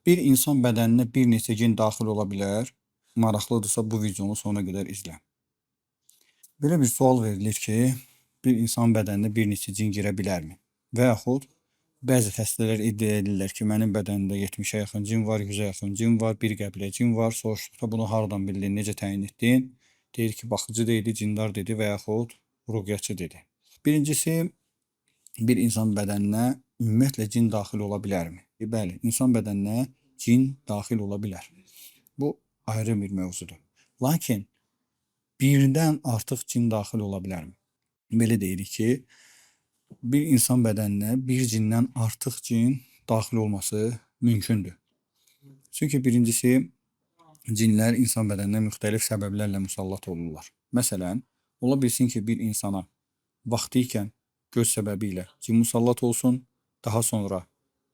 Bir insan bədəninə bir neçə gen daxil ola bilər. Maraqlıdırsa bu videonu sona qədər izlə. Belə bir sual verilir ki, bir insan bədəninə bir neçə cin girə bilərmi? Və yaxud bəzi xəstələr iddia edirlər ki, mənim bədənimdə 70-ə yaxın cin var, 100-ə yaxın cin var, bir qəbilə cin var. Soruşduqda bunu hardan bildin, necə təyin etdin? Deyir ki, baxıcı dedi, cindar dedi və yaxud ruqyatçı dedi. Birincisi, bir insan bədəninə ümumiyyətlə cin daxil ola bilərmi? Bəli, insan bədəninə cin daxil ola bilər. Bu ayrı bir mövzudur. Lakin birdən artıq cin daxil ola bilərmi? Belə deyirik ki, bir insan bədəninə bir cindən artıq cin daxil olması mümkündür. Çünki birincisi, cinlər insan bədəninə müxtəlif səbəblərlə musallat olurlar. Məsələn, ola bilsin ki, bir insana vaxtı ikən göz səbəbi ilə cin musallat olsun, daha sonra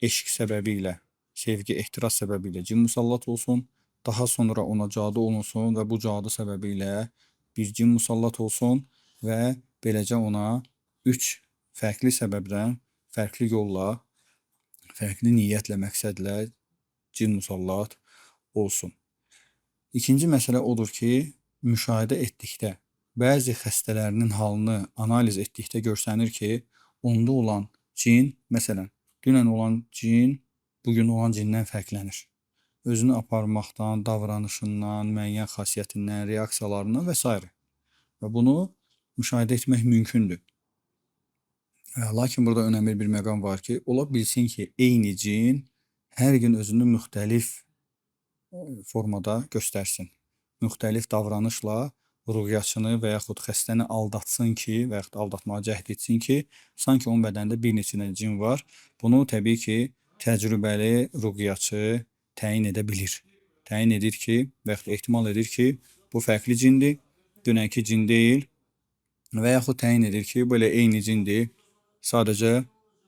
eşq səbəbi ilə, sevgi, ehtiras səbəbi ilə cin musallat olsun, daha sonra ona cadu olunsun və bu cadu səbəbi ilə bir cin musallat olsun və beləcə ona 3 fərqli səbəbdən, fərqli yolla, fərqli niyyətlə, məqsədlə cin musallat olsun. İkinci məsələ odur ki, müşahidə etdikdə, bəzi xəstələrinin halını analiz etdikdə görsənir ki, onda olan cin, məsələn, dünən olan cin bugün olan cindən fərqlənir. Özünü aparmaqdan, davranışından, müəyyən xasiyyətindən, reaksiyalarından və s. Və bunu müşahidə etmək mümkündür. Lakin burada önəmli bir məqam var ki, ola bilsin ki, eyni cin hər gün özünü müxtəlif formada göstərsin. Müxtəlif davranışla ruqyatçını və yaxud xəstəni aldatsın ki, və yaxud aldatmağa cəhd etsin ki, sanki onun bədənində bir neçə cin var. Bunu təbii ki, təcrübəli ruqyatçı təyin edə bilir. Təyin edir ki, və yaxud ehtimal edir ki, bu fərqli cindir, dünənki cin deyil və yaxud təyin edir ki, belə eyni cindir, sadəcə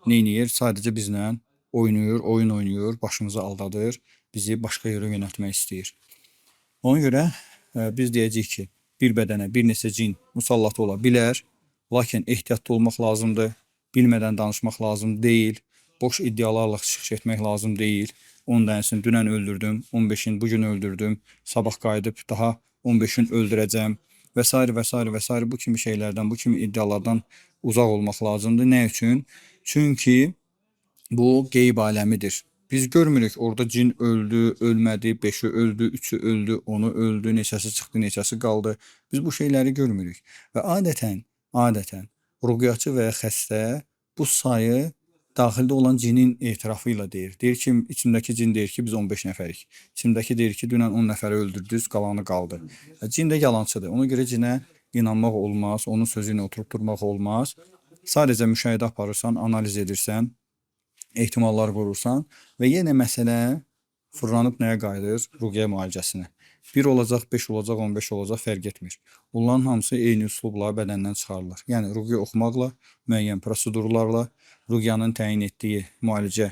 neyniyir? Sadəcə bizlə oynayır, oyun oynayır, başımızı aldadır, bizi başqa yerə yönəltmək istəyir. Ona görə biz deyəcəyik ki, bir bədənə bir neçə cin musallat ola bilər, lakin ehtiyatlı olmaq lazımdır, bilmədən danışmaq lazım deyil, boş iddialarla çıxış etmək lazım deyil. Onu dənsin, dünən öldürdüm, 15-in bugün öldürdüm, sabah qayıdıb daha 15-in öldürəcəm və s. və s. və s. Bu kimi şeylərdən, bu kimi iddialardan uzaq olmaq lazımdır. Nə üçün? Çünki bu qeyb aləmidir. Biz görmürük, orada cin öldü, ölmədi, 5-i öldü, 3-ü öldü, 10-u öldü, neçəsi çıxdı, neçəsi qaldı. Biz bu şeyləri görmürük. Və adətən ruqyatçı və ya xəstə bu sayı daxildə olan cinin etirafı ilə deyir. Deyir ki, içindəki cin deyir ki, biz 15 nəfərik. İçindəki deyir ki, dünən 10 nəfəri öldürdünüz, qalanı qaldı. Cin də yalançıdır. Ona görə cinə inanmaq olmaz, onun sözü ilə oturub durmaq olmaz. Sadəcə müşahidə aparırsan, analiz edirsən, ehtimallar qurursan və yenə məsələ fırlanıb nəyə qayıdır? Ruqiyyə müalicəsinə. 1 olacaq, 5 olacaq, 15 olacaq, fərq etmir. Bunların hamısı eyni üslubla bədəndən çıxarılır. Yəni, ruqiyyə oxumaqla, müəyyən prosedurlarla, ruqiyyanın təyin etdiyi müalicə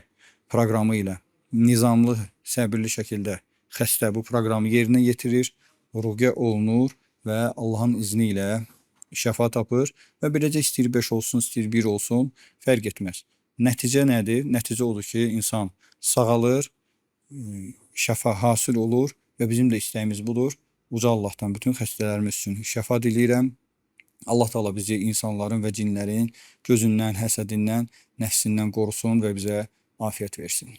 proqramı ilə nizamlı, səbirli şəkildə xəstə bu proqramı yerinə yetirir, ruqiyyə olunur və Allahın izni ilə şəfa tapır və beləcə istəyir 5 olsun, istəyir 1 olsun, fərq etməz. Nəticə nədir? Nəticə odur ki, insan sağalır, şəfa hasil olur və bizim də istəyimiz budur. Uca Allahdan bütün xəstələrimiz üçün şəfa diləyirəm. Allah Taala bizi insanların və cinlərin gözündən, həsədindən, nəfsindən qorusun və bizə afiyət versin.